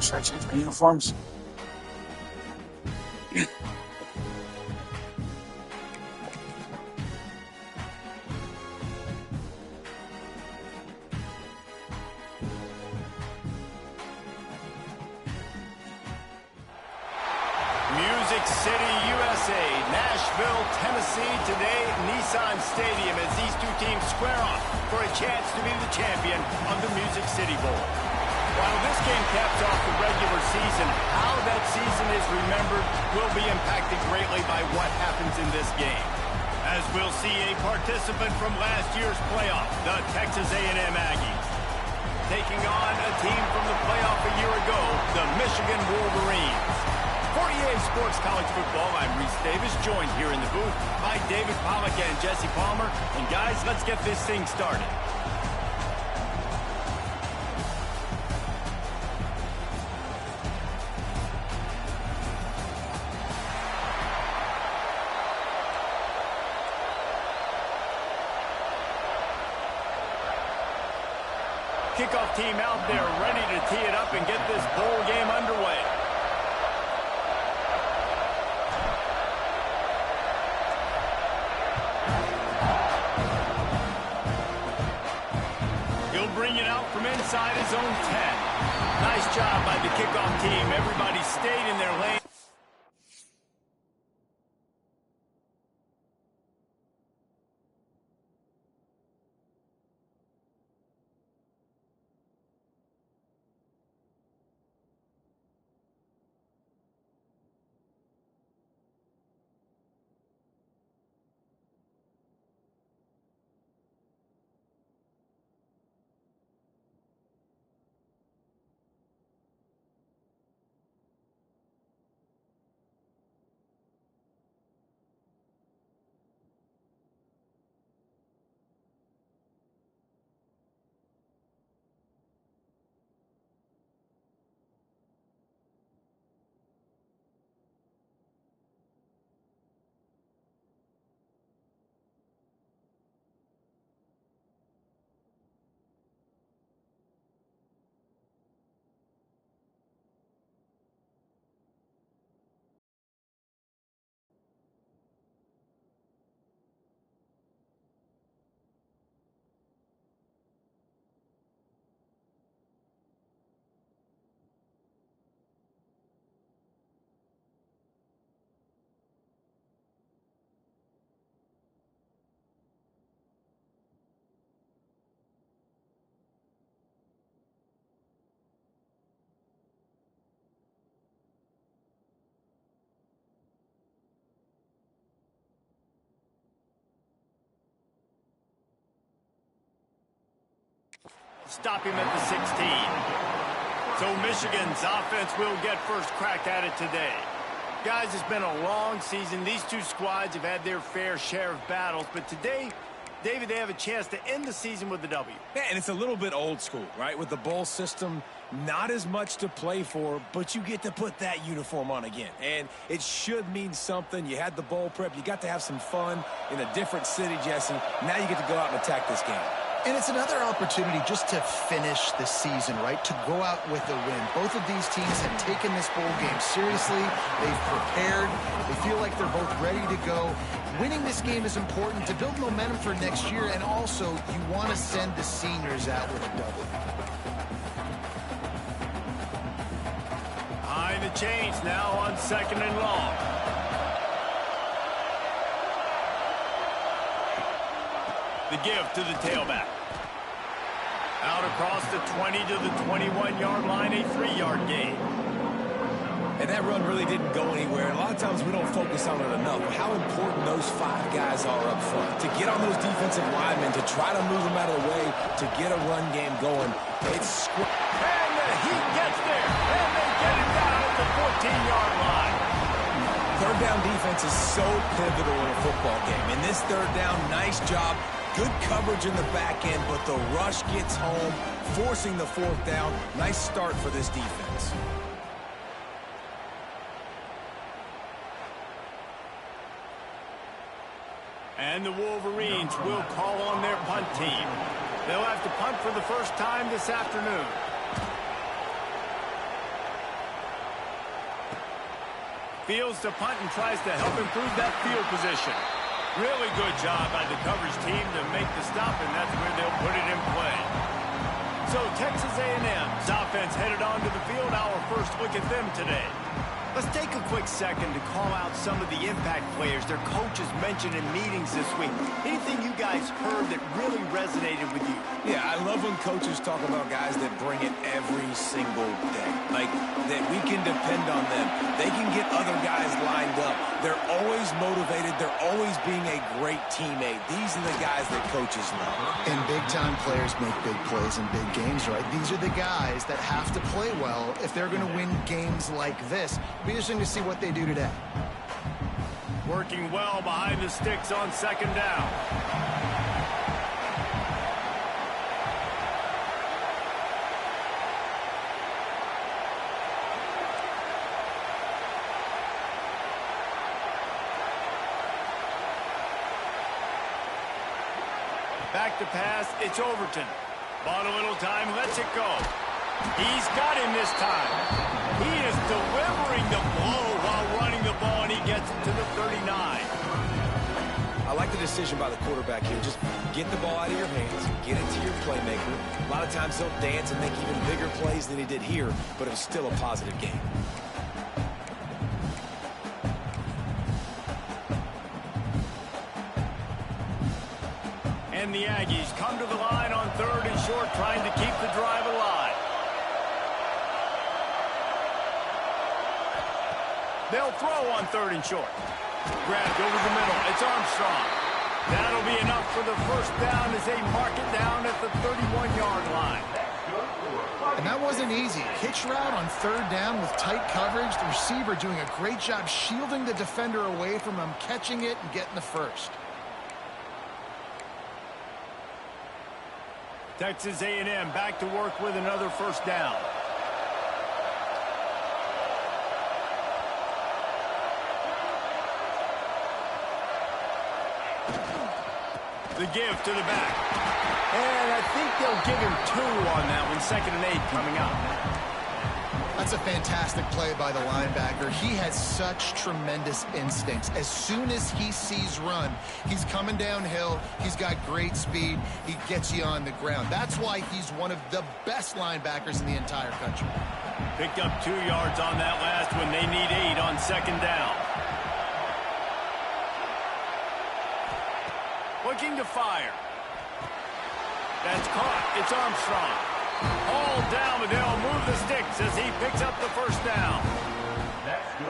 Should I change my uniforms? Music City, USA, Nashville, Tennessee. Today, Nissan Stadium as these two teams square off for a chance to be the champion of the Music City Bowl. While this game caps off the regular season, how that season is remembered will be impacted greatly by what happens in this game. As we'll see a participant from last year's playoff, the Texas A&M Aggies, taking on a team from the playoff a year ago, the Michigan Wolverines. 48 Sports College Football, I'm Reese Davis, joined here in the booth by David Pollack and Jesse Palmer. And guys, let's get this thing started. Kickoff team out there ready to tee it up and get this bowl game underway. He'll bring it out from inside his own 10. Nice job by the kickoff team. Everybody stayed in their lane. Stop him at the 16. So Michigan's offense will get first crack at it today. Guys, it's been a long season. These two squads have had their fair share of battles, but today, David, they have a chance to end the season with the W. Yeah, and it's a little bit old school, right? With the bowl system, not as much to play for, but you get to put that uniform on again. And it should mean something. You had the bowl prep. You got to have some fun in a different city, Jesse. Now you get to go out and attack this game. And it's another opportunity just to finish the season, right? To go out with a win. Both of these teams have taken this bowl game seriously. They've prepared. They feel like they're both ready to go. Winning this game is important to build momentum for next year, and also you want to send the seniors out with a W. Behind the chains now on 2nd and long. The give to the tailback. Out across the 20 to the 21-yard line, a 3-yard gain. And that run really didn't go anywhere. A lot of times we don't focus on it enough. How important those 5 guys are up front. To get on those defensive linemen, to try to move them out of the way, to get a run game going. It's and the heat gets there. And they get it down at the 14-yard line. Third down defense is so pivotal in a football game. In this third down, nice job. Good coverage in the back end, but the rush gets home, forcing the 4th down. Nice start for this defense. And the Wolverines will call on their punt team. They'll have to punt for the first time this afternoon. Fields to punt and tries to help improve that field position. Really good job by the coverage team to make the stop, and that's where they'll put it in play. So Texas A&M's offense headed onto the field. Our first look at them today. Let's take a quick second to call out some of the impact players their coaches mentioned in meetings this week. Anything you guys heard that really resonated with you? Yeah, I love when coaches talk about guys that bring it every single day. Like, that we can depend on them. They can get other guys lined up. They're always motivated. They're always being a great teammate. These are the guys that coaches love. And big-time players make big plays in big games, right? These are the guys that have to play well if they're going to win games like this. It'll be interesting to see what they do today. Working well behind the sticks on second down. Back to pass, it's Overton. Bought a little time, lets it go. He's got him this time. He is delivering the blow while running the ball, and he gets it to the 39. I like the decision by the quarterback here. Just get the ball out of your hands, get it to your playmaker. A lot of times he'll dance and make even bigger plays than he did here, but it was still a positive game. And the Aggies come to the line on third and short, trying to keep the drive alive. They'll throw on third and short. Grabbed over the middle. It's Armstrong. That'll be enough for the first down as they mark it down at the 31-yard line. And that wasn't easy. Hitch route on third down with tight coverage. The receiver doing a great job shielding the defender away from him, catching it and getting the first. Texas A&M back to work with another first down. The give to the back. And I think they'll give him 2 on that one. 2nd and 8 coming up. That's a fantastic play by the linebacker. He has such tremendous instincts. As soon as he sees run, he's coming downhill. He's got great speed. He gets you on the ground. That's why he's one of the best linebackers in the entire country. Picked up 2 yards on that last one. They need 8 on second down. Looking to fire. That's caught. It's Armstrong. All down, but they'll move the sticks as he picks up the first down.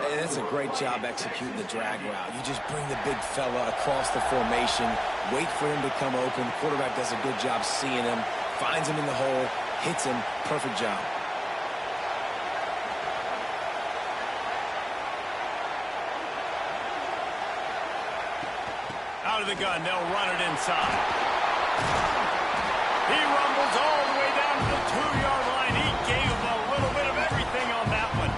Hey, that's a great job executing the drag route. You just bring the big fella across the formation, wait for him to come open. The quarterback does a good job seeing him, finds him in the hole, hits him. Perfect job. Out of the gun, they'll run it inside. He rumbles all the way down to the 2-yard line. He gave him a little bit of everything on that one.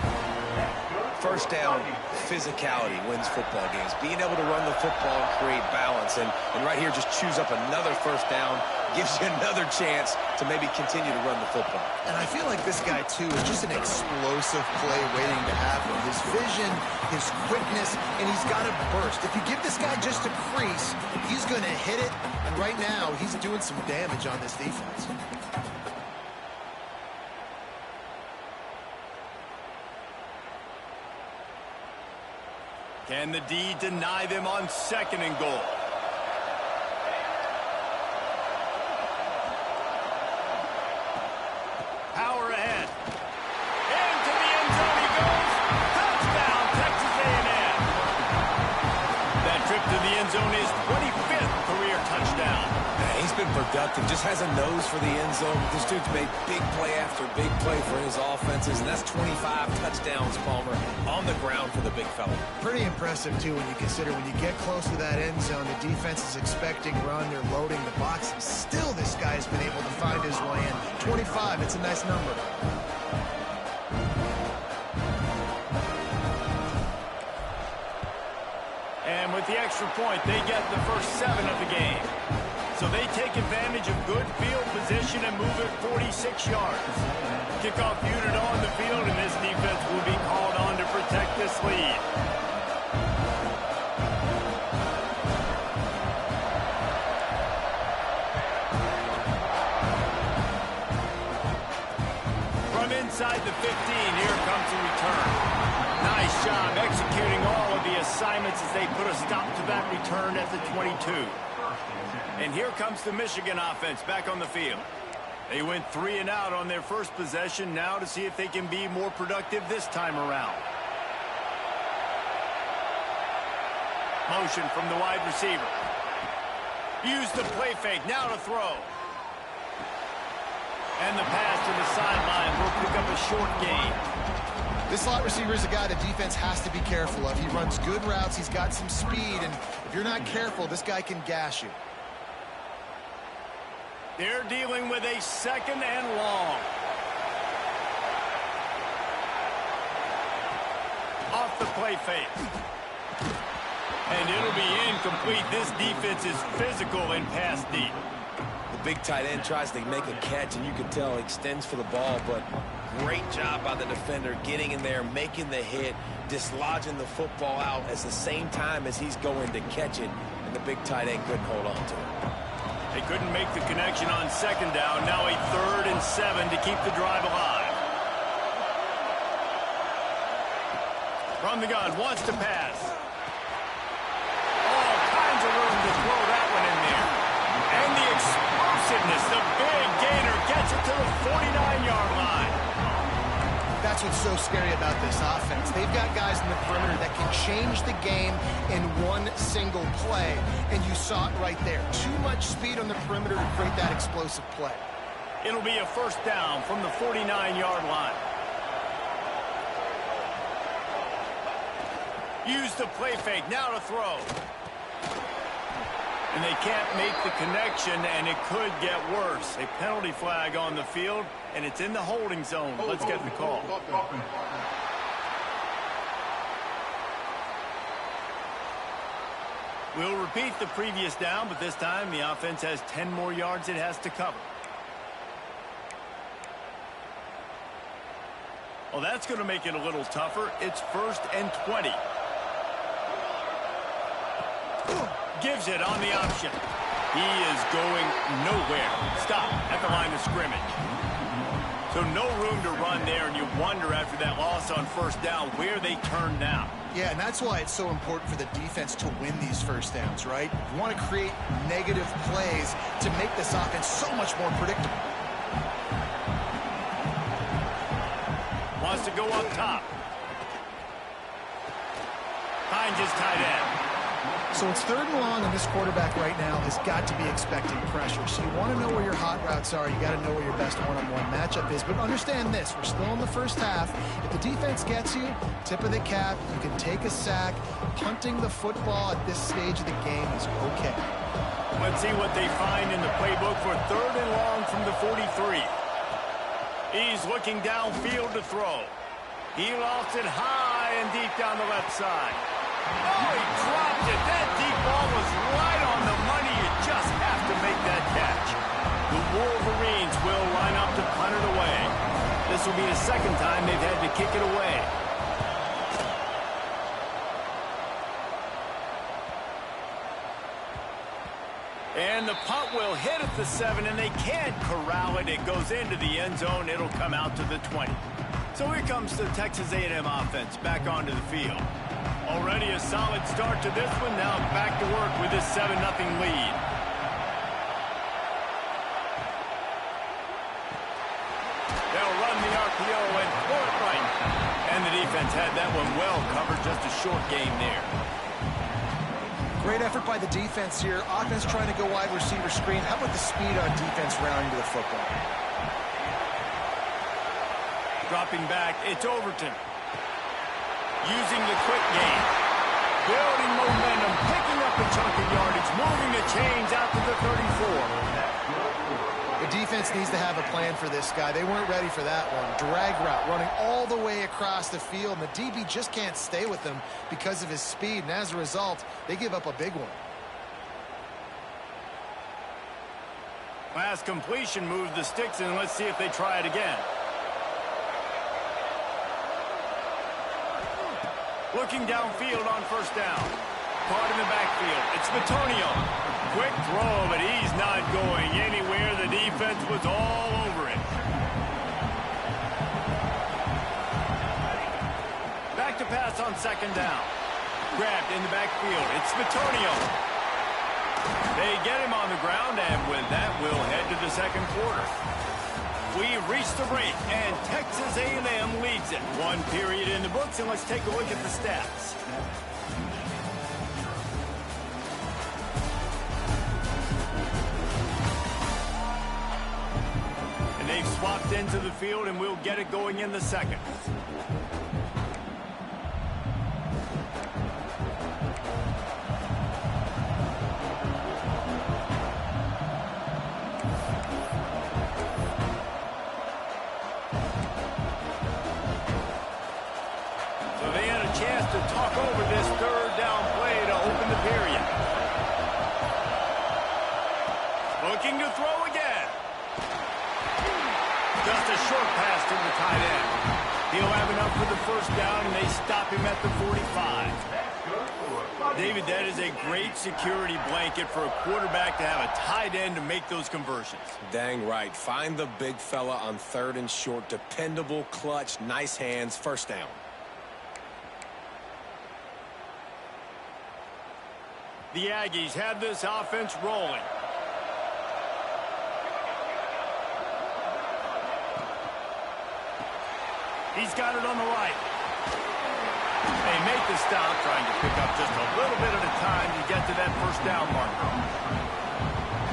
First down, physicality wins football games. Being able to run the football and create balance. And right here, just choose up another first down, gives you another chance to maybe continue to run the football. And I feel like this guy, too, is just an explosive play waiting to happen. His vision, his quickness, and he's got a burst. If you give this guy just a crease, he's going to hit it. And right now, he's doing some damage on this defense. Can the D deny them on 2nd and goal? Power ahead. Into the end zone he goes. Touchdown, Texas A&M. That trip to the end zone is 25th career touchdown. He's been productive, just has a nose for the end zone. This dude's made big play after big play for his offenses, and that's 25 touchdowns, Palmer, on the ground for the big fella. Pretty impressive, too, when you consider when you get close to that end zone, the defense is expecting run, they're loading the box. Still, this guy's been able to find his way in. 25, it's a nice number. And with the extra point, they get the first 7 of the game. So they take advantage of good field position and move it 46 yards. Kickoff unit on the field, and this defense will be called on to protect protect this lead. From inside the 15, here comes the return. Nice job executing all of the assignments as they put a stop to that return at the 22. And here comes the Michigan offense back on the field. They went 3 and out on their first possession, now to see if they can be more productive this time around. Motion from the wide receiver. Use the play fake, now to throw. And the pass to the sideline will pick up a short gain. This slot receiver is a guy the defense has to be careful of. He runs good routes, he's got some speed, and if you're not careful, this guy can gash you. They're dealing with a 2nd and long. Off the play fake. And it'll be incomplete. This defense is physical and pass deep. The big tight end tries to make a catch, and you can tell he extends for the ball, but great job by the defender getting in there, making the hit, dislodging the football out at the same time as he's going to catch it, and the big tight end couldn't hold on to it. They couldn't make the connection on 2nd down. Now a 3rd and 7 to keep the drive alive. From the gun, wants to pass. All kinds of room to throw that one in there. And the explosiveness, the big gainer gets it to the 49-yard line. That's what's so scary about this offense. They've got guys in the perimeter that can change the game in one single play, and you saw it right there. Too much speed on the perimeter to create that explosive play. It'll be a 1st down from the 49-yard line. Use the play fake, now to throw. And they can't make the connection, and it could get worse. A penalty flag on the field, and it's in the holding zone. Let's get the call. We'll repeat the previous down, but this time the offense has 10 more yards it has to cover. Well, that's going to make it a little tougher. It's 1st and 20. Gives it on the option. He is going nowhere. Stop at the line of scrimmage. So no room to run there, and you wonder after that loss on 1st down where they turn now. Yeah, and that's why it's so important for the defense to win these 1st downs, right? You want to create negative plays to make this offense so much more predictable. Wants to go up top. Finds his tight end. So it's 3rd and long, and this quarterback right now has got to be expecting pressure. So you want to know where your hot routes are. You got to know where your best one-on-one matchup is. But understand this, we're still in the 1st half. If the defense gets you, tip of the cap, you can take a sack. Punting the football at this stage of the game is okay. Let's see what they find in the playbook for 3rd and long from the 43. He's looking downfield to throw. He lost it high and deep down the left side. Oh, he dropped it. That deep ball was right on the money. You just have to make that catch. The Wolverines will line up to punt it away. This will be the 2nd time they've had to kick it away. And the punt will hit at the 7, and they can't corral it. It goes into the end zone. It'll come out to the 20. So here comes the Texas A&M offense back onto the field. Already a solid start to this one. Now back to work with this 7-0 lead. They'll run the RPO and throw it right. And the defense had that one well covered. Just a short game there. Great effort by the defense here. Offense trying to go wide receiver screen. How about the speed on defense rounding to the football? Dropping back, it's Overton. Using the quick game. Building momentum, picking up a chunk of yardage, moving the chains out to the 34. The defense needs to have a plan for this guy. They weren't ready for that one. Drag route, running all the way across the field, and the DB just can't stay with him because of his speed, and as a result, they give up a big one. Last completion moves the sticks, and let's see if they try it again. Looking downfield on first down. Caught in the backfield. It's Bitonio. Quick throw, but he's not going anywhere. The defense was all over it. Back to pass on second down. Grabbed in the backfield. It's Bitonio. They get him on the ground, and with that, we'll head to the second quarter. We've reached the break, and Texas A&M leads it. One period in the books, and let's take a look at the stats. And they've swapped into the field, and we'll get it going in the second. Talk over this third down play to open the period. Looking to throw again. Just a short pass to the tight end. He'll have enough for the first down, and they stop him at the 45. David, that is a great security blanket for a quarterback to have a tight end to make those conversions. Dang right. Find the big fella on third and short. Dependable, clutch, nice hands, first down. The Aggies have this offense rolling. He's got it on the right. They make the stop, trying to pick up just a little bit at a time to get to that first down marker.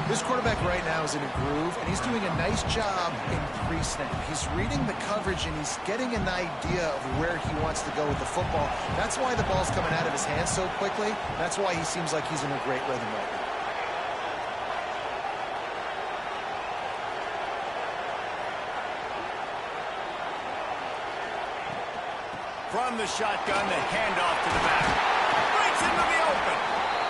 This quarterback right now is in a groove, and he's doing a nice job in pre-snap. He's reading the coverage, and he's getting an idea of where he wants to go with the football. That's why the ball's coming out of his hands so quickly. That's why he seems like he's in a great rhythm right now. From the shotgun, the handoff to the back. Breaks into the open.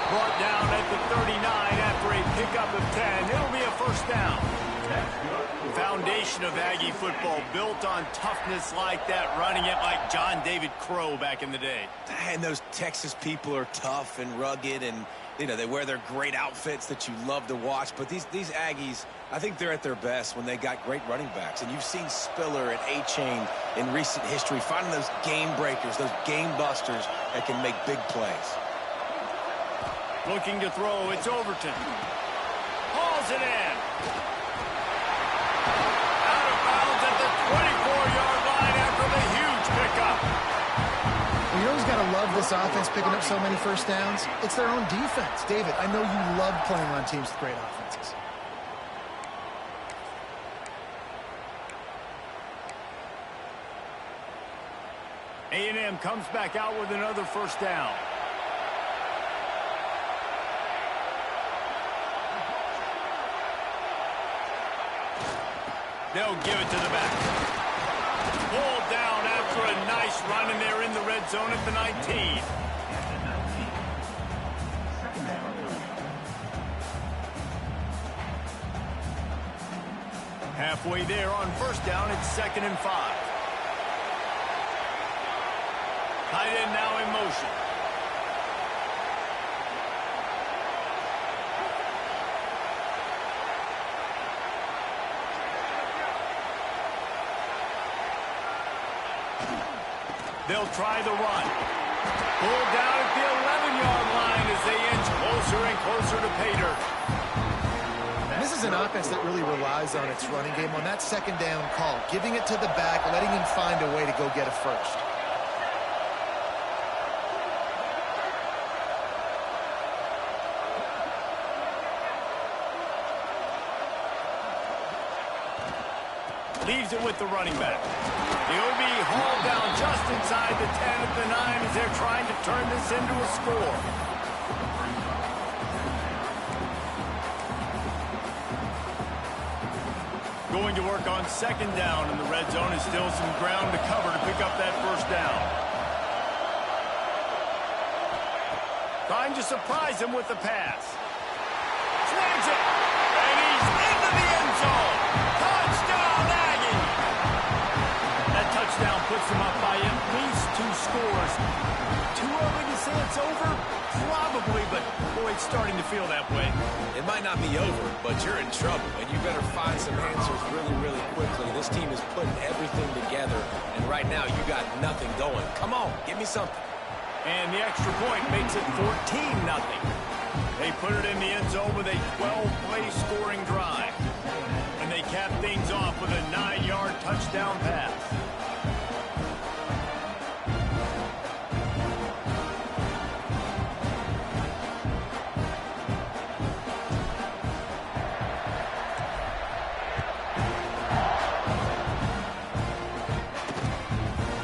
Brought down at the 39 after a pickup of 10. It'll be a first down. The foundation of Aggie football built on toughness like that, running it like John David Crow back in the day. And those Texas people are tough and rugged, and you know, they wear their great outfits that you love to watch. But these Aggies, I think they're at their best when they got great running backs. And you've seen Spiller and A-Chain in recent history finding those game breakers, those game busters that can make big plays. Looking to throw, it's Overton. Hauls it in. Out of bounds at the 24-yard line after the huge pickup. You know who's got to love this offense picking up so many first downs? It's their own defense. David, I know you love playing on teams with great offenses. A&M comes back out with another first down. They'll give it to the back. Pulled down after a nice run, and they're in the red zone at the 19. Halfway there on first down, it's 2nd and 5. Tight end now in motion. They'll try the run. Pulled down at the 11-yard line as they inch closer and closer to pay dirt. This is an offense that really relies on its running game on that second down call, giving it to the back, letting him find a way to go get a first. Leaves it with the running back. He'll be hauled down just inside the 10 at the 9 as they're trying to turn this into a score. Going to work on second down in the red zone, and still some ground to cover to pick up that first down. Trying to surprise him with the pass. Snags it, and he's into the end zone. Touchdown, Aggie! That touchdown puts them up by at least two scores. Too early to say it's over? Probably, but boy, it's starting to feel that way. It might not be over, but you're in trouble, and you better find some answers really, really quickly. This team is putting everything together, and right now you got nothing going. Come on, give me something. And the extra point makes it 14-0. They put it in the end zone with a 12-play scoring drive. And they cap things off with a 9-yard touchdown pass.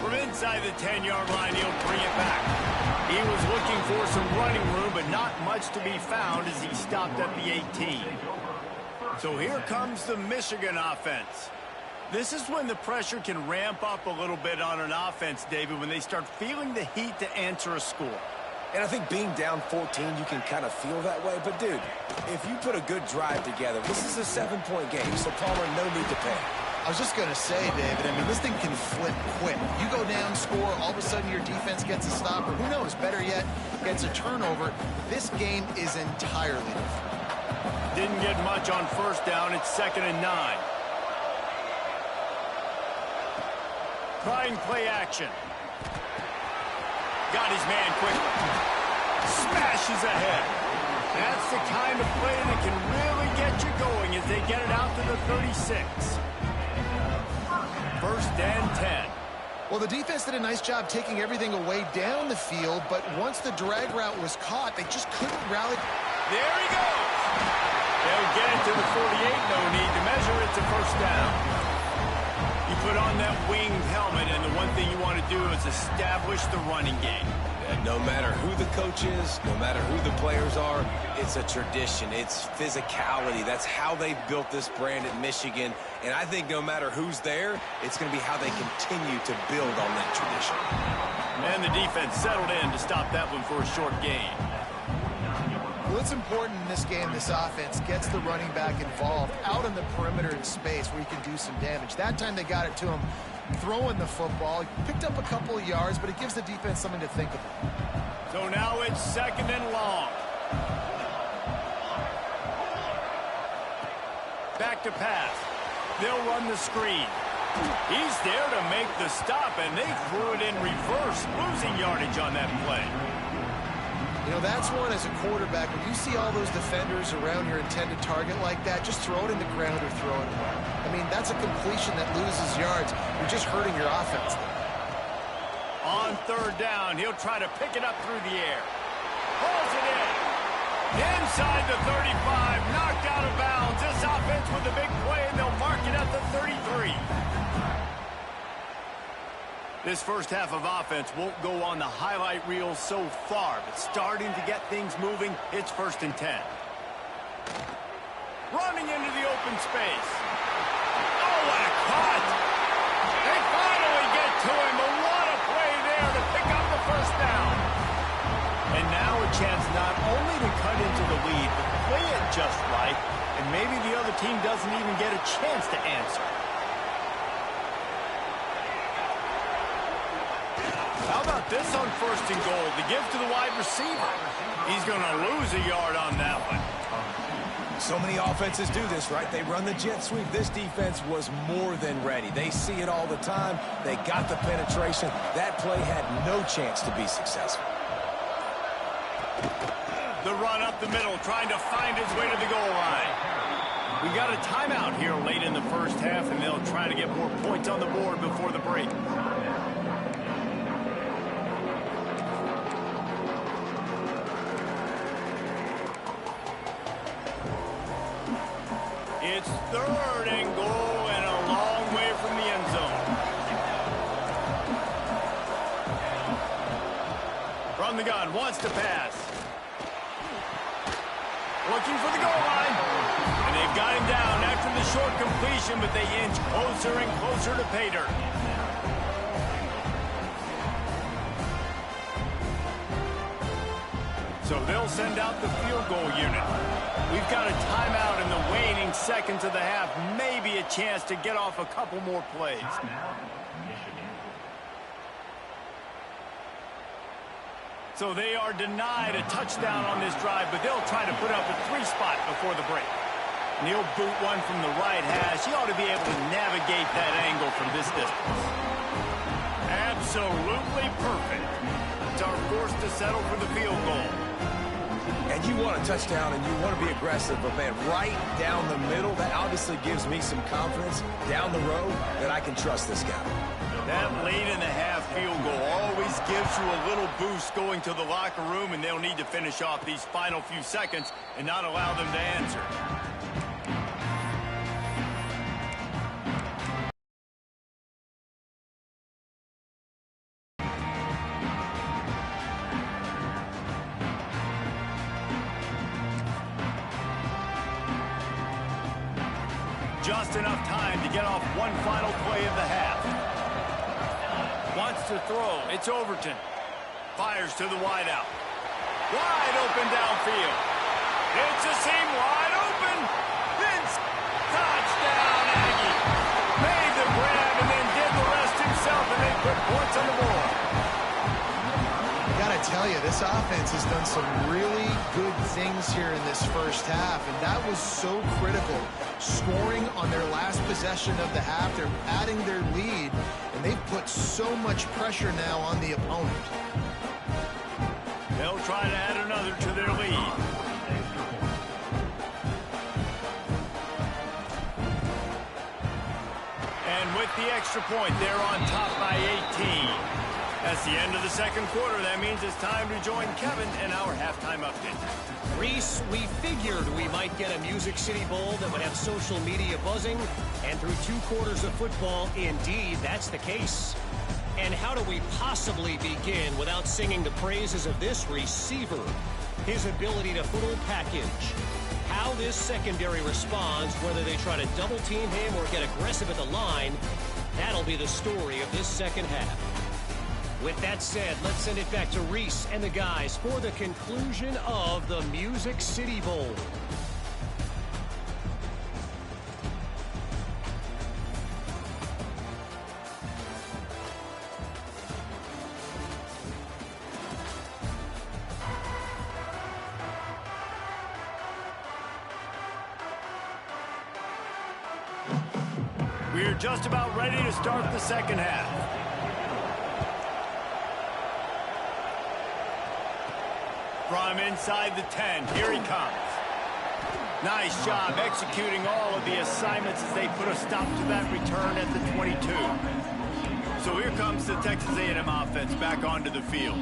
From inside the 10-yard line, he'll bring it back. He was looking for some running room, but not much to be found as he stopped at the 18. So here comes the Michigan offense. This is when the pressure can ramp up a little bit on an offense, David, when they start feeling the heat to answer a score. And I think being down 14, you can kind of feel that way. But, dude, if you put a good drive together, this is a 7-point game, so Palmer, no need to panic. I was just going to say, David, I mean, this thing can flip quick. You go down, score, all of a sudden your defense gets a stop, or who knows, better yet, gets a turnover. This game is entirely different. Didn't get much on first down. It's 2nd and 9. Trying play action. Got his man quickly. Smashes ahead. That's the kind of play that can really get you going as they get it out to the 36. 1st and 10. Well, the defense did a nice job taking everything away down the field, but once the drag route was caught, they just couldn't rally. There he goes. They'll get it to the 48. No need to measure it to 1st down. You put on that winged helmet, and the one thing you want to do is establish the running game. And no matter who the coach is, no matter who the players are, it's a tradition. It's physicality. That's how they've built this brand at Michigan. And I think no matter who's there, it's going to be how they continue to build on that tradition. And the defense settled in to stop that one for a short gain. Well, it's important in this game, this offense gets the running back involved out on the perimeter in space where he can do some damage. That time they got it to him throwing the football. He picked up a couple of yards, but it gives the defense something to think about. So now it's 2nd and long. Back to pass. They'll run the screen. He's there to make the stop, and they threw it in reverse, losing yardage on that play. You know, that's one as a quarterback. When you see all those defenders around your intended target like that, just throw it in the ground or throw it away. I mean, that's a completion that loses yards. You're just hurting your offense there. On 3rd down, he'll try to pick it up through the air. Pulls it in. Inside the 35, knocked out of bounds. This offense with a big play, and they'll mark it at the 33. This first half of offense won't go on the highlight reel so far, but starting to get things moving, it's 1st and 10. Running into the open space. Oh, what a cut! They finally get to him, but what a play there to pick up the 1st down. And now a chance not only to cut into the lead, but play it just right, and maybe the other team doesn't even get a chance to answer. How about this on 1st and goal? The give to the wide receiver. He's going to lose a yard on that one. So many offenses do this, right? They run the jet sweep. This defense was more than ready. They see it all the time. They got the penetration. That play had no chance to be successful. The run up the middle, trying to find his way to the goal line. We got a timeout here late in the first half, and they'll try to get more points on the board before the break. It's 3rd and goal and a long way from the end zone. From the gun, wants to pass. Looking for the goal line. And they've got him down after the short completion, but they inch closer and closer to pay dirt. So they'll send out the field goal unit. We've got a timeout in the waning seconds of the half. Maybe a chance to get off a couple more plays. So they are denied a touchdown on this drive, but they'll try to put up a 3-spot before the break. And he'll boot one from the right hash. He ought to be able to navigate that angle from this distance. Absolutely perfect. Are forced to settle for the field goal. And you want a touchdown and you want to be aggressive, but man, right down the middle, that obviously gives me some confidence down the road that I can trust this guy. That late in the half field goal always gives you a little boost going to the locker room, and they'll need to finish off these final few seconds and not allow them to answer. Just enough time to get off one final play of the half. Wants to throw. It's Overton. Fires to the wideout. Wide open downfield. It's a seam wide open. Vince. Touchdown, Aggie. Made the grab and then did the rest himself, and they put points on the board. Gotta tell you, this offense has done some really good things here in this first half, and that was so critical. Scoring on their last possession of the half, they're adding their lead, and they've put so much pressure now on the opponent. They'll try to add another to their lead. And with the extra point, they're on top by 18. That's the end of the second quarter. That means it's time to join Kevin and our halftime update. Reese, we figured we might get a Music City Bowl that would have social media buzzing, and through 2 quarters of football, indeed, that's the case. And how do we possibly begin without singing the praises of this receiver? His ability to full package. How this secondary responds, whether they try to double-team him or get aggressive at the line, that'll be the story of this second half. With that said, let's send it back to Reese and the guys for the conclusion of the Music City Bowl. We're just about ready to start the second half. From inside the 10, here he comes. Nice job executing all of the assignments as they put a stop to that return at the 22. So here comes the Texas A&M offense back onto the field.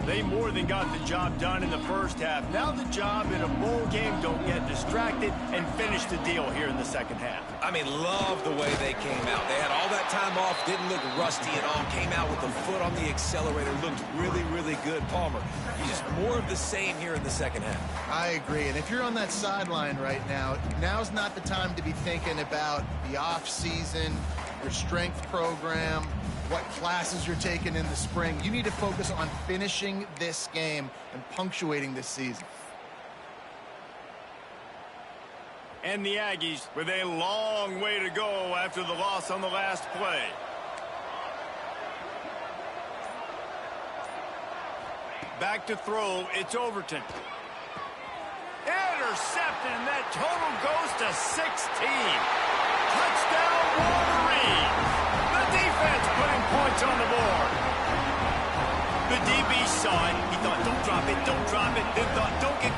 They more than got the job done in the first half. Now the job in a bowl game, don't get distracted and finish the deal here in the second half. I mean, love the way they came out. They had all that time off, didn't look rusty at all, came out with the foot on the accelerator, looked really, really good. Palmer, just more of the same here in the second half. I agree, and if you're on that sideline right now, now's not the time to be thinking about the off-season, your strength program, what classes you're taking in the spring. You need to focus on finishing this game and punctuating this season. And the Aggies with a long way to go after the loss on the last play. Back to throw, it's Overton. Intercepted, and that total goes to 16. Touchdown, Wolverines. The defense putting points on the board. The DB saw it. He thought, don't drop it, don't drop it. Then thought, don't get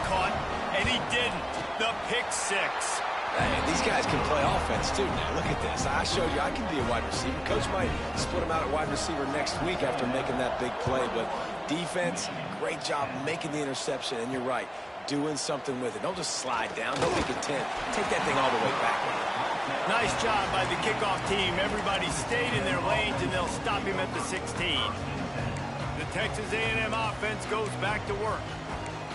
caught, and he didn't. The pick six. Hey, these guys can play offense, too, now. Look at this. I showed you I can be a wide receiver. Coach might split him out at wide receiver next week after making that big play. But defense, great job making the interception. And you're right, doing something with it. Don't just slide down. Don't make it 10. Take that thing all the way back. Nice job by the kickoff team. Everybody stayed in their lanes, and they'll stop him at the 16. The Texas A&M offense goes back to work.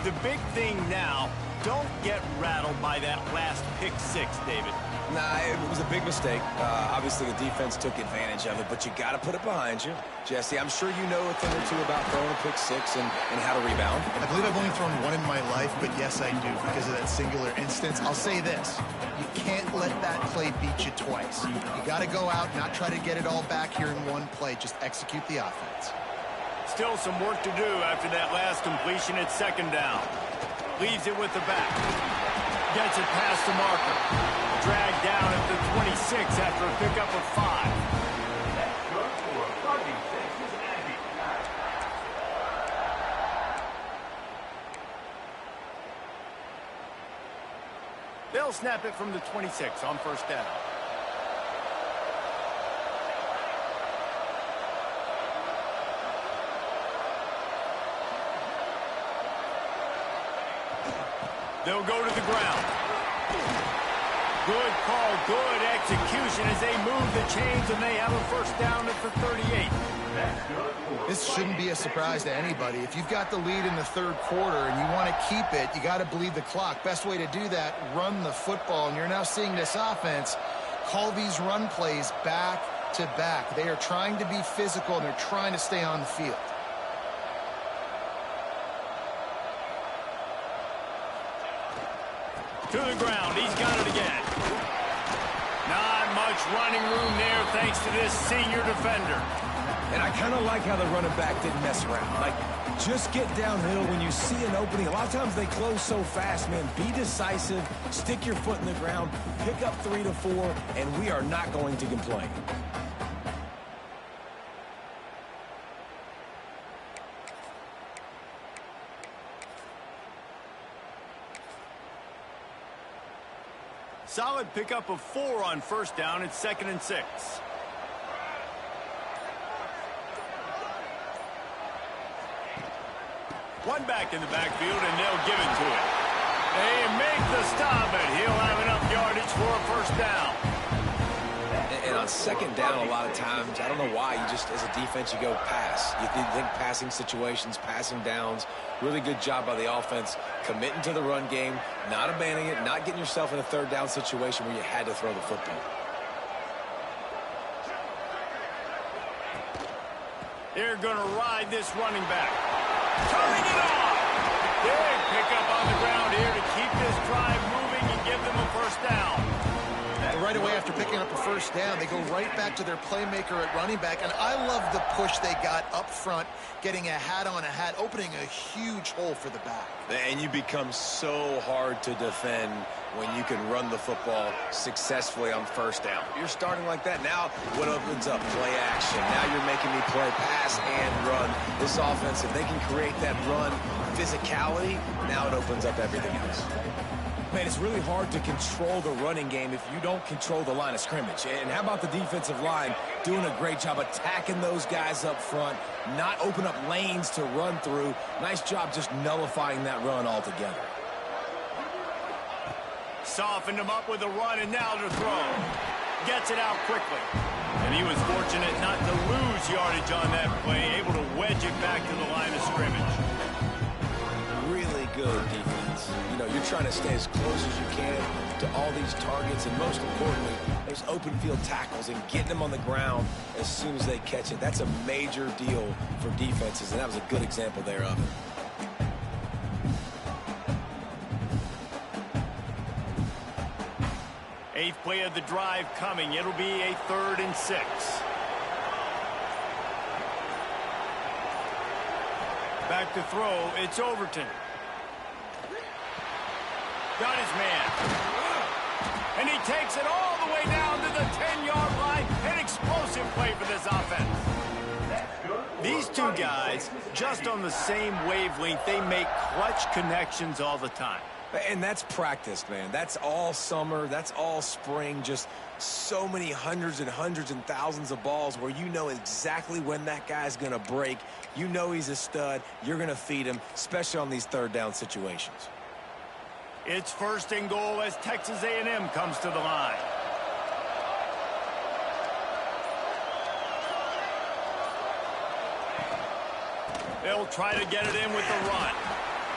The big thing now, don't get rattled by that last pick six, David. Nah, it was a big mistake. Obviously, the defense took advantage of it, but you got to put it behind you. Jesse, I'm sure you know a thing or two about throwing a pick six and how to rebound. I believe I've only thrown one in my life, but yes, I do because of that singular instance. I'll say this. You can't let that play beat you twice. You got to go out, not try to get it all back here in one play. Just execute the offense. Still some work to do after that last completion at second down. Leaves it with the back. Gets it past the marker. Dragged down at the 26 after a pickup of 5. They'll snap it from the 26 on first down. They'll go to the ground. Good call, good execution as they move the chains, and they have a first down at the 38. This shouldn't be a surprise to anybody. If you've got the lead in the third quarter and you want to keep it, you got to bleed the clock. Best way to do that, run the football. And you're now seeing this offense call these run plays back to back. They are trying to be physical, and they're trying to stay on the field. To the ground. He's got it again. Not much running room there thanks to this senior defender. And I kind of like how the running back didn't mess around. Like, just get downhill when you see an opening. A lot of times they close so fast, man. Be decisive, stick your foot in the ground, pick up 3 to 4, and we are not going to complain. Solid pickup of 4 on first down. It's 2nd and 6. One back in the backfield, and they'll give it to him. They make the stop, but he'll have enough yardage for a first down. And on second down, a lot of times, I don't know why, you just, as a defense, you go pass. You think passing situations, passing downs. Really good job by the offense, committing to the run game, not abandoning it, not getting yourself in a third down situation where you had to throw the football. They're going to ride this running back. Turning it off. Big pickup on the ground here to keep this drive moving and give them a first down. Right away after picking up a first down, they go right back to their playmaker at running back. And I love the push they got up front, getting a hat on a hat, opening a huge hole for the back. And you become so hard to defend when you can run the football successfully on first down. You're starting like that. Now what opens up? Play action. Now you're making me play pass and run. This offense, if they can create that run physicality, now it opens up everything else. Man, it's really hard to control the running game if you don't control the line of scrimmage. And how about the defensive line doing a great job attacking those guys up front, not open up lanes to run through. Nice job just nullifying that run altogether. Softened him up with a run, and now to throw. Gets it out quickly. And he was fortunate not to lose yardage on that play, able to wedge it back to the line of scrimmage. Really good defense. You know, you're trying to stay as close as you can to all these targets, and most importantly, those open field tackles and getting them on the ground as soon as they catch it. That's a major deal for defenses, and that was a good example there of it. Eighth play of the drive coming. It'll be a 3rd and 6. Back to throw. It's Overton. Got his man. And he takes it all the way down to the 10-yard line. An explosive play for this offense. These two guys, just on the same wavelength, they make clutch connections all the time. And that's practice, man. That's all summer. That's all spring. Just so many hundreds and thousands of balls where you know exactly when that guy's going to break. You know he's a stud. You're going to feed him, especially on these third down situations. It's 1st and goal as Texas A&M comes to the line. They'll try to get it in with the run.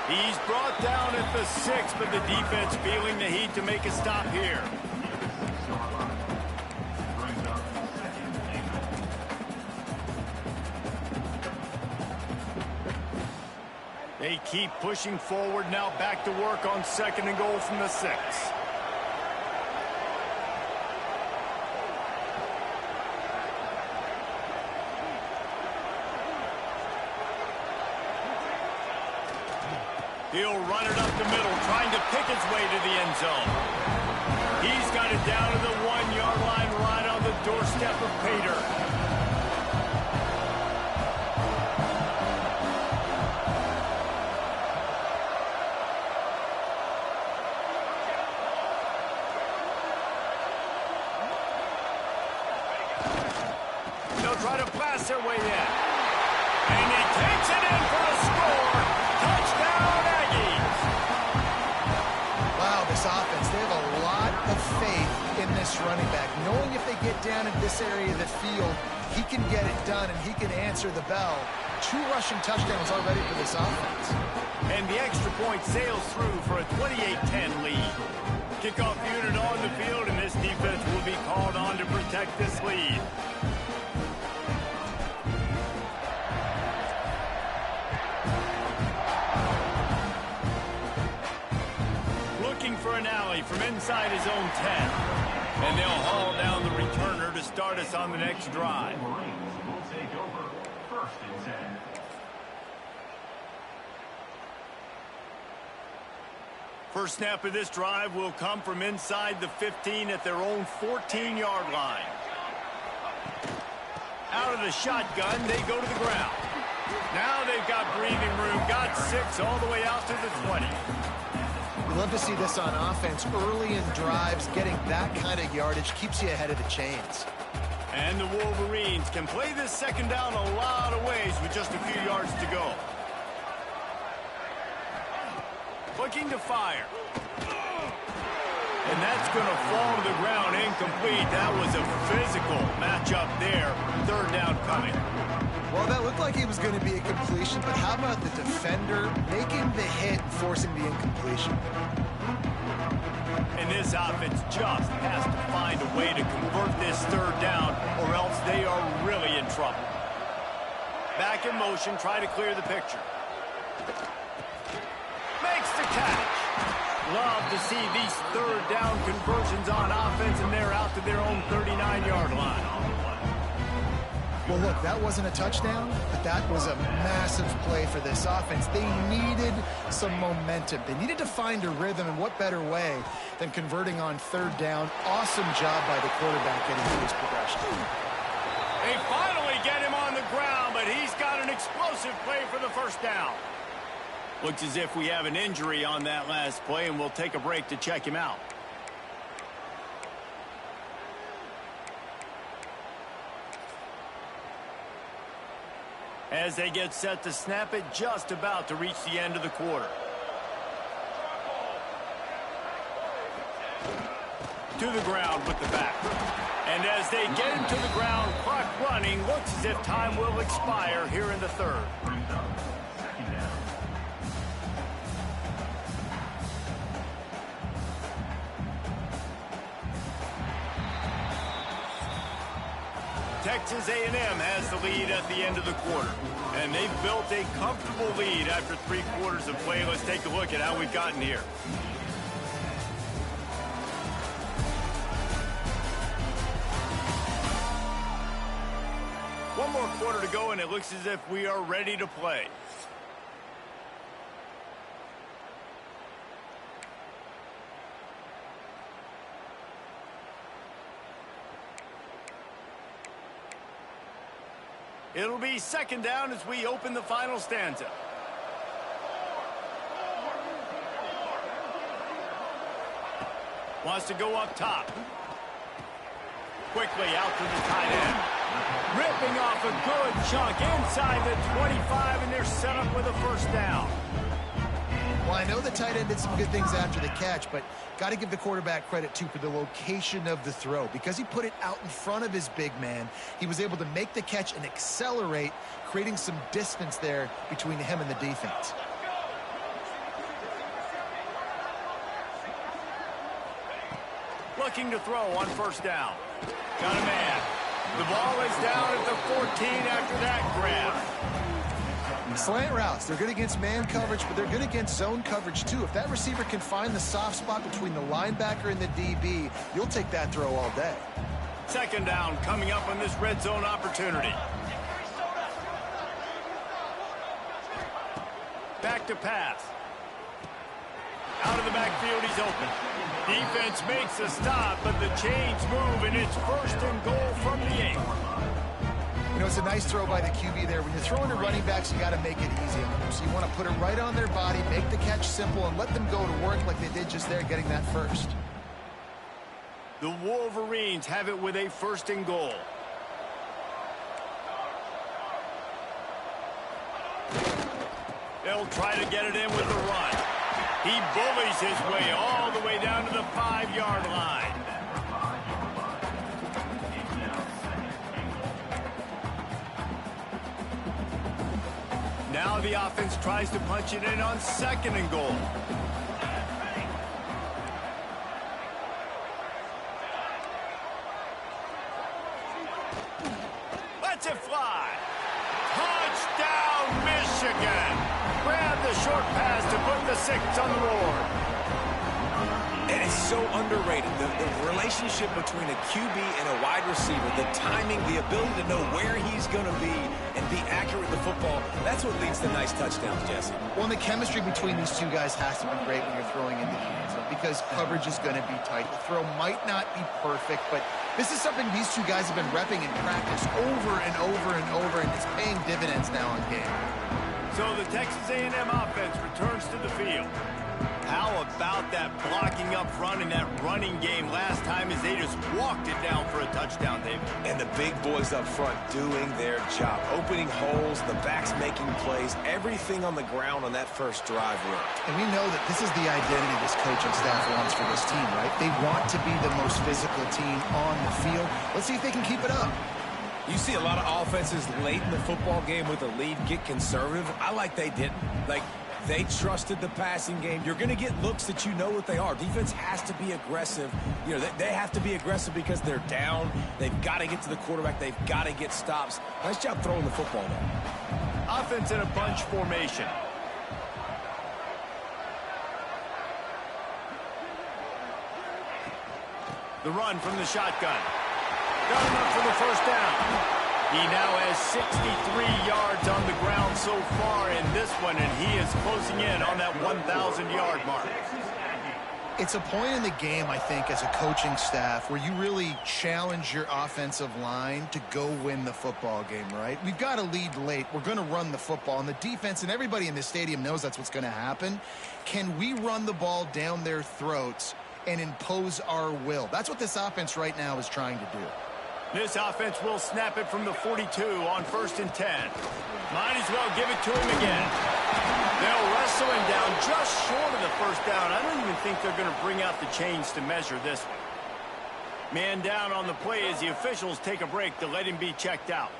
He's brought down at the 6, but the defense feeling the heat to make a stop here. They keep pushing forward, now back to work on 2nd and goal from the 6. He'll run it up the middle, trying to pick his way to the end zone. He's got it down to the 1-yard line, right on the doorstep of Pater. They'll try to pass their way in. And he takes it in for a score. Touchdown, Aggies. Wow, this offense, they have a lot of faith in this running back, knowing if they get down in this area of the field, he can get it done and he can answer the bell. 2 rushing touchdowns already for this offense. And the extra point sails through for a 28-10 lead. Kickoff unit on the field, and this defense will be called on to protect this lead. Looking for an alley from inside his own 10. And they'll haul down the returner to start us on the next drive. First snap of this drive will come from inside the 15 at their own 14-yard line. Out of the shotgun, they go to the ground. Now they've got breathing room, got 6 all the way out to the 20. We love to see this on offense. Early in drives, getting that kind of yardage keeps you ahead of the chains. And the Wolverines can play this second down a lot of ways with just a few yards to go. Looking to fire. And that's going to fall to the ground incomplete. That was a physical matchup there. Third down coming. Well, that looked like it was going to be a completion, but how about the defender making the hit and forcing the incompletion? And this offense just has to find a way to convert this third down, or else they are really in trouble. Back in motion, try to clear the picture. Makes the catch. Love to see these third down conversions on offense, and they're out to their own 39-yard line. Well, look, that wasn't a touchdown, but that was a massive play for this offense. They needed some momentum. They needed to find a rhythm, and what better way than converting on third down. Awesome job by the quarterback getting through his progression. They finally get him on the ground, but he's got an explosive play for the first down. Looks as if we have an injury on that last play, and we'll take a break to check him out. As they get set to snap it, just about to reach the end of the quarter. To the ground with the back. And as they get him to the ground, clock running, looks as if time will expire here in the third. Texas A&M has the lead at the end of the quarter. And they've built a comfortable lead after 3 quarters of play. Let's take a look at how we've gotten here. One more quarter to go, and it looks as if we are ready to play. It'll be second down as we open the final stanza. Wants to go up top. Quickly out to the tight end. Ripping off a good chunk inside the 25, and they're set up with a first down. Well, I know the tight end did some good things after the catch, but got to give the quarterback credit, too, for the location of the throw. Because he put it out in front of his big man, he was able to make the catch and accelerate, creating some distance there between him and the defense. Looking to throw on first down. Got a man. The ball is down at the 14 after that grab. Slant routes, they're good against man coverage, but they're good against zone coverage too. If that receiver can find the soft spot between the linebacker and the DB, you'll take that throw all day. Second down coming up on this red zone opportunity. Back to pass. field, he's open. Defense makes a stop, but the chains move, and it's 1st and goal from the 8. You know, it's a nice throw by the QB there. When you're throwing to running backs, you got to make it easy on them. So you want to put it right on their body, make the catch simple, and let them go to work like they did just there, getting that first. The Wolverines have it with a 1st and goal. They'll try to get it in with the run. He bullies his way all the way down to the 5-yard line. Now the offense tries to punch it in on 2nd and goal. Lets it fly. Touchdown, Michigan. Grab the short pass to put the 6 on the board. And it's so underrated. The relationship between a QB and a wide receiver, the timing, the ability to know where he's going to be and be accurate with the football, that's what leads to nice touchdowns, Jesse. Well, and the chemistry between these two guys has to be great when you're throwing into the end zone because coverage is going to be tight. The throw might not be perfect, but this is something these two guys have been repping in practice over and over and over, and it's paying dividends now on game. So the Texas A&M offense returns to the field. How about that blocking up front in that running game last time as they just walked it down for a touchdown, David? And the big boys up front doing their job. Opening holes, the backs making plays, everything on the ground on that first drive worked. And we know that this is the identity this coaching staff wants for this team, right? They want to be the most physical team on the field. Let's see if they can keep it up. You see a lot of offenses late in the football game with a lead get conservative. I like they didn't. Like, they trusted the passing game. You're going to get looks that you know what they are. Defense has to be aggressive. You know, they have to be aggressive because they're down. They've got to get to the quarterback. They've got to get stops. Nice job throwing the football, though. Offense in a bunch formation. The run from the shotgun. Got enough for the 1st down. He now has 63 yards on the ground so far in this one, and he is closing in on that 1,000-yard mark. It's a point in the game, I think, as a coaching staff where you really challenge your offensive line to go win the football game, right? We've got a lead late. We're going to run the football, and the defense and everybody in the stadium knows that's what's going to happen. Can we run the ball down their throats and impose our will? That's what this offense right now is trying to do. This offense will snap it from the 42 on 1st and 10. Might as well give it to him again. They'll wrestle him down just short of the 1st down. I don't even think they're going to bring out the chains to measure this one. Man down on the play as the officials take a break to let him be checked out.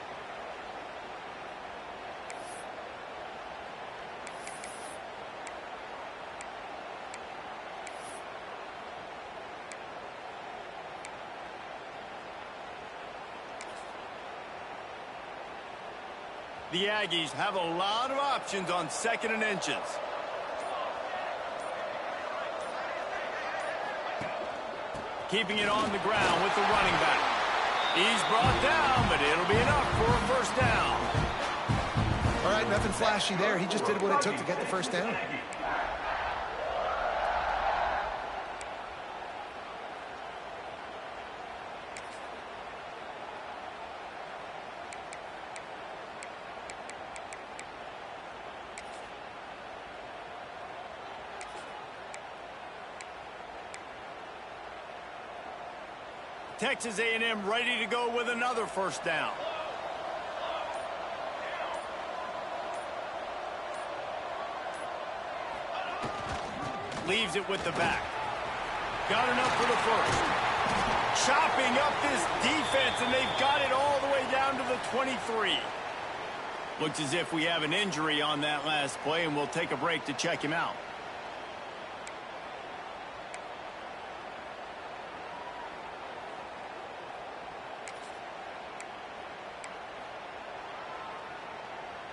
The Aggies have a lot of options on 2nd and inches. Keeping it on the ground with the running back. He's brought down, but it'll be enough for a 1st down. All right, nothing flashy there. He just did what it took to get the 1st down. Texas A&M ready to go with another 1st down. Leaves it with the back. Got enough for the 1st. Chopping up this defense, and they've got it all the way down to the 23. Looks as if we have an injury on that last play, and we'll take a break to check him out.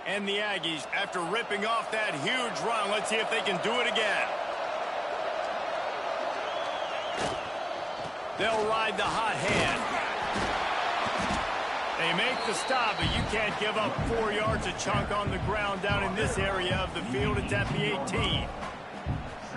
And the Aggies, after ripping off that huge run, let's see if they can do it again. They'll ride the hot hand. They make the stop, but you can't give up 4 yards a chunk on the ground down in this area of the field. It's at the 18.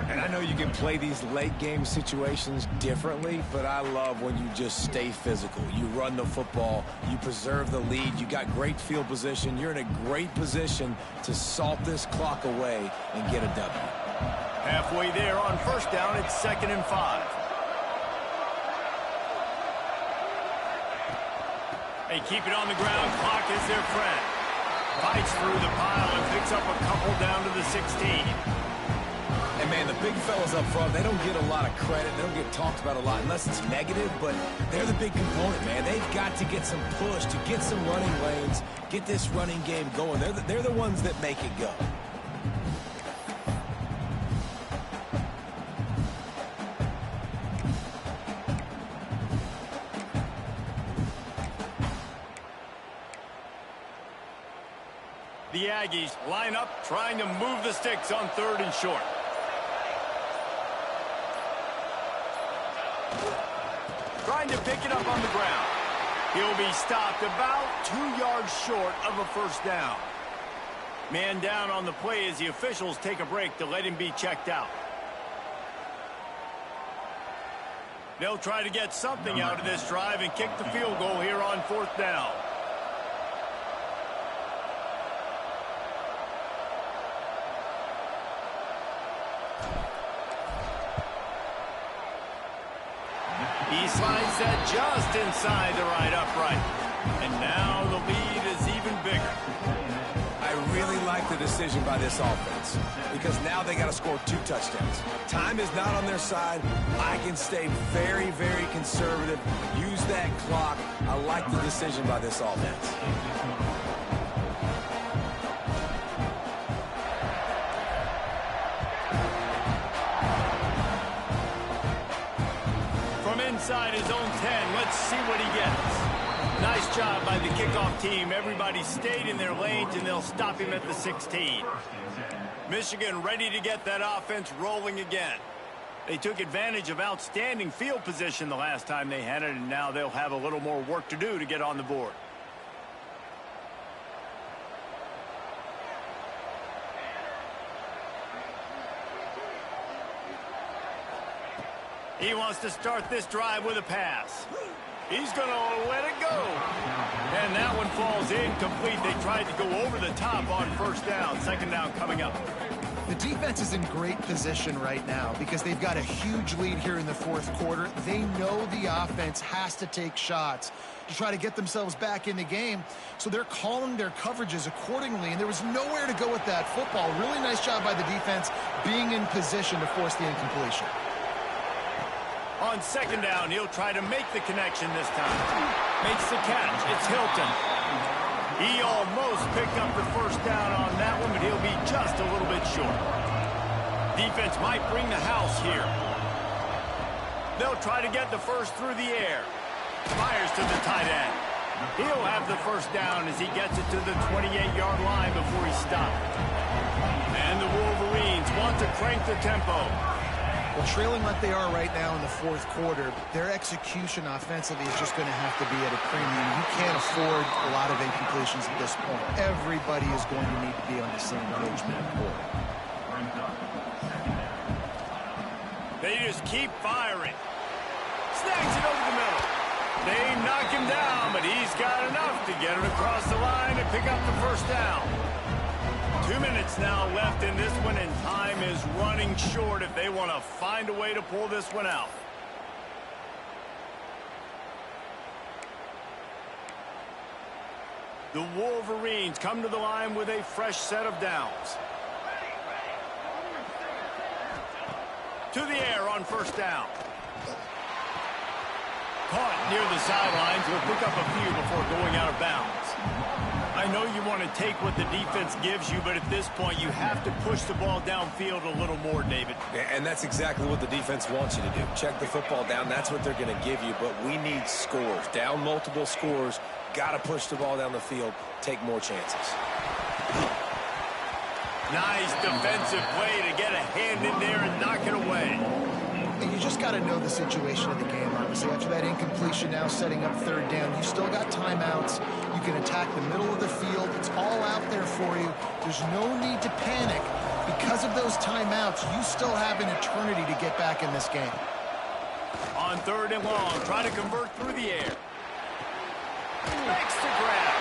And I know you can play these late game situations differently, but I love when you just stay physical. You run the football, you preserve the lead, you got great field position, you're in a great position to salt this clock away and get a W. Halfway there on first down, it's 2nd and 5. They keep it on the ground, clock is their friend. Fights through the pile and picks up a couple down to the 16. And, man, the big fellas up front, they don't get a lot of credit. They don't get talked about a lot unless it's negative, but they're the big component, man. They've got to get some push, to get some running lanes, get this running game going. They're the ones that make it go. The Aggies line up, trying to move the sticks on 3rd and short. Trying to pick it up on the ground. He'll be stopped about 2 yards short of a first down. Man down on the play as the officials take a break to let him be checked out. They'll try to get something out of this drive and kick the field goal here on 4th down. He slides that just inside the right upright. And now the lead is even bigger. I really like the decision by this offense because now they got to score 2 touchdowns. Time is not on their side. I can stay very, very conservative. Use that clock. I like the decision by this offense. Inside his own 10. Let's see what he gets. Nice job by the kickoff team. Everybody stayed in their lanes, and they'll stop him at the 16. Michigan ready to get that offense rolling again. They took advantage of outstanding field position the last time they had it, and now they'll have a little more work to do to get on the board. He wants to start this drive with a pass. He's going to let it go. And that one falls incomplete. They tried to go over the top on first down. 2nd down coming up. The defense is in great position right now because they've got a huge lead here in the 4th quarter. They know the offense has to take shots to try to get themselves back in the game. So they're calling their coverages accordingly, and there was nowhere to go with that football. Really nice job by the defense being in position to force the incompletion. On 2nd down, he'll try to make the connection this time. Makes the catch. It's Hilton. He almost picked up the first down on that one, but he'll be just a little bit short. Defense might bring the house here. They'll try to get the first through the air. Fires to the tight end. He'll have the first down as he gets it to the 28-yard line before he's stopped. And the Wolverines want to crank the tempo. Well, trailing like they are right now in the 4th quarter, their execution offensively is just going to have to be at a premium. You can't afford a lot of incompletions at this point. Everybody is going to need to be on the same page moving forward. They just keep firing. Snags it over the middle. They knock him down, but he's got enough to get it across the line and pick up the first down. 2 minutes now left in this one, and time is running short if they want to find a way to pull this one out. The Wolverines come to the line with a fresh set of downs. To the air on first down. Caught near the sidelines. Will pick up a few before going out of bounds. I know you want to take what the defense gives you, but at this point you have to push the ball downfield a little more, David. And that's exactly what the defense wants you to do. Check the football down. That's what they're going to give you, but we need scores. Down multiple scores. Got to push the ball down the field. Take more chances. Nice defensive play to get a hand in there and knock it away. And you just got to know the situation of the game, obviously. After that incompletion, now setting up 3rd down, you still got timeouts. You can attack the middle of the field. It's all out there for you. There's no need to panic because of those timeouts, you still have an eternity to get back in this game. On 3rd and long, trying to convert through the air. Makes the grab.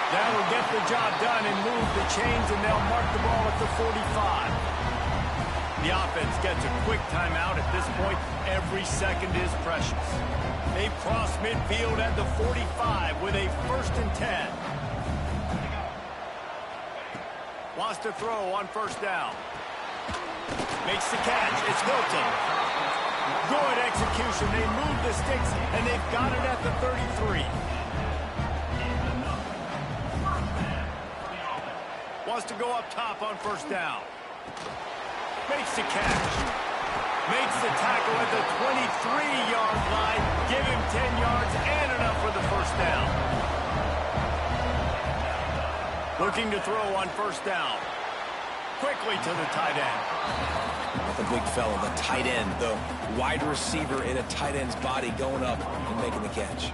That'll get the job done and move the chains, and they'll mark the ball at the 45. The offense gets a quick timeout at this point. Every second is precious. They cross midfield at the 45 with a 1st and 10. Wants to throw on 1st down. Makes the catch. It's Hilton. Good execution. They move the sticks, and they've got it at the 33. Wants to go up top on 1st down. Makes the catch. Makes the tackle at the 23-yard line. Give him 10 yards and enough for the 1st down. Looking to throw on 1st down. Quickly to the tight end. Not the big fella, the tight end, the wide receiver in a tight end's body going up and making the catch.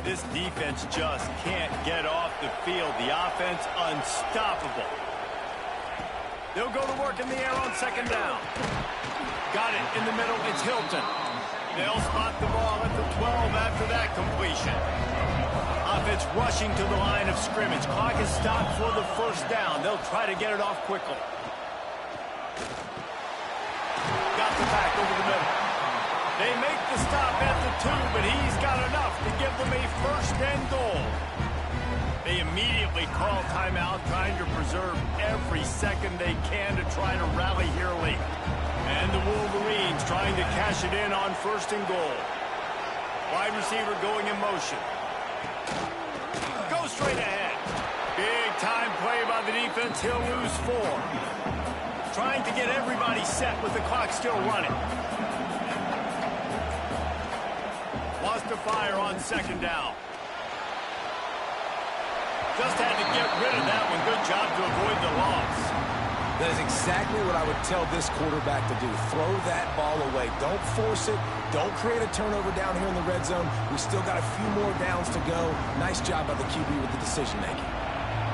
This defense just can't get off the field. The offense unstoppable. They'll go to work in the air on 2nd down. Got it in the middle. It's Hilton. They'll spot the ball at the 12 after that completion. Offense rushing to the line of scrimmage. Clock is stopped for the 1st down. They'll try to get it off quickly. Got the back over the middle. They make the stop at the 2, but he's got enough to give them a 1st and goal. They immediately call timeout, trying to preserve every second they can to try to rally here late. And the Wolverines trying to cash it in on 1st and goal. Wide receiver going in motion. Go straight ahead. Big time play by the defense. He'll lose 4. Trying to get everybody set with the clock still running. Wants to fire on 2nd down. Just had to get rid of that one. Good job to avoid the loss. That is exactly what I would tell this quarterback to do. Throw that ball away. Don't force it. Don't create a turnover down here in the red zone. We still got a few more downs to go. Nice job by the QB with the decision-making.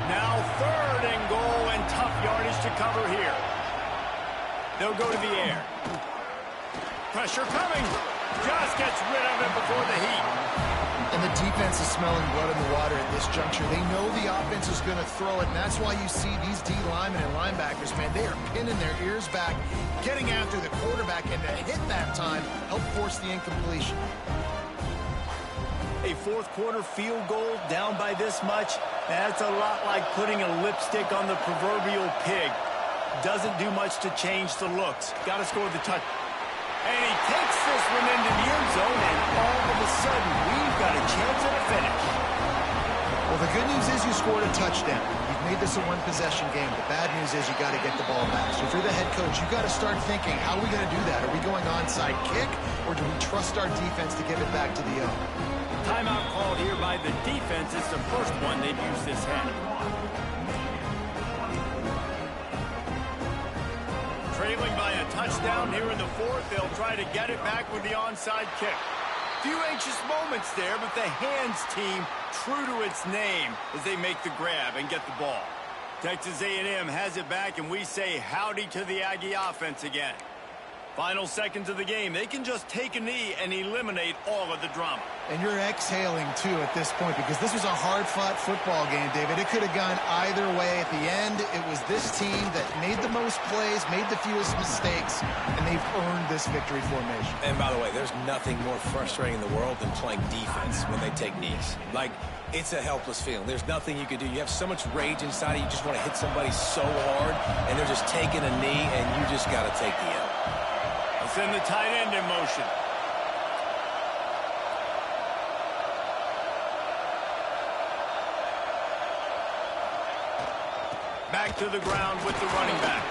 Now 3rd and goal, and tough yardage to cover here. They'll go to the air. Pressure coming. Just gets rid of it before the heat. And the defense is smelling blood in the water at this juncture. They know the offense is going to throw it, and that's why you see these D linemen and linebackers, man, they are pinning their ears back, getting after the quarterback, and to hit that time, help force the incompletion. A 4th quarter field goal down by this much, that's a lot like putting a lipstick on the proverbial pig. Doesn't do much to change the looks. Got to score the touch. And he takes this one into the end zone, and all of a sudden, we've got a chance at a finish. Well, the good news is you scored a touchdown. You've made this a one-possession game. The bad news is you got to get the ball back. So if you're the head coach, you got to start thinking, how are we going to do that? Are we going onside kick, or do we trust our defense to give it back to the own? Timeout called here by the defense. It's the first one they've used this half. Trailing by a touchdown here in the 4th. They'll try to get it back with the onside kick. Few anxious moments there, but the hands team true to its name as they make the grab and get the ball. Texas A&M has it back, and we say howdy to the Aggie offense again. Final seconds of the game. They can just take a knee and eliminate all of the drama. And you're exhaling, too, at this point, because this was a hard-fought football game, David. It could have gone either way. At the end, it was this team that made the most plays, made the fewest mistakes, and they've earned this victory formation. And by the way, there's nothing more frustrating in the world than playing defense when they take knees. Like, it's a helpless feeling. There's nothing you can do. You have so much rage inside of you. You just want to hit somebody so hard, and they're just taking a knee, and you just got to take the L. Send the tight end in motion. Back to the ground with the running back.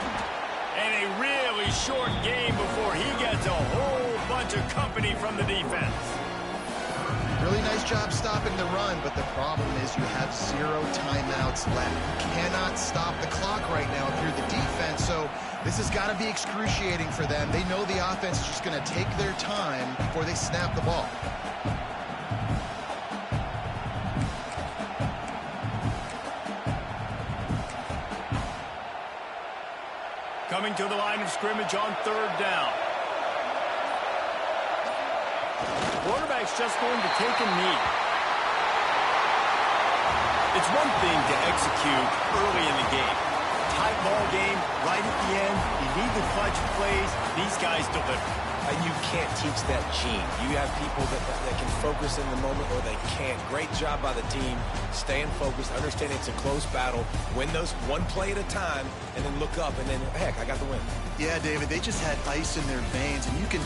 And a really short game before he gets a whole bunch of company from the defense. Really nice job stopping the run, but the problem is you have 0 timeouts left. You cannot stop the clock right now if you're the defense, so this has got to be excruciating for them. They know the offense is just going to take their time before they snap the ball. coming to the line of scrimmage on 3rd down. Quarterback's just going to take a knee. It's one thing to execute early in the game. Tight ball game, right at the end. You need the clutch plays. These guys deliver. You can't teach that gene. You have people that can focus in the moment or they can't. Great job by the team, staying focused, understanding it's a close battle, win those one play at a time, and then look up, and then, heck, I got the win. Yeah, David, they just had ice in their veins, and you can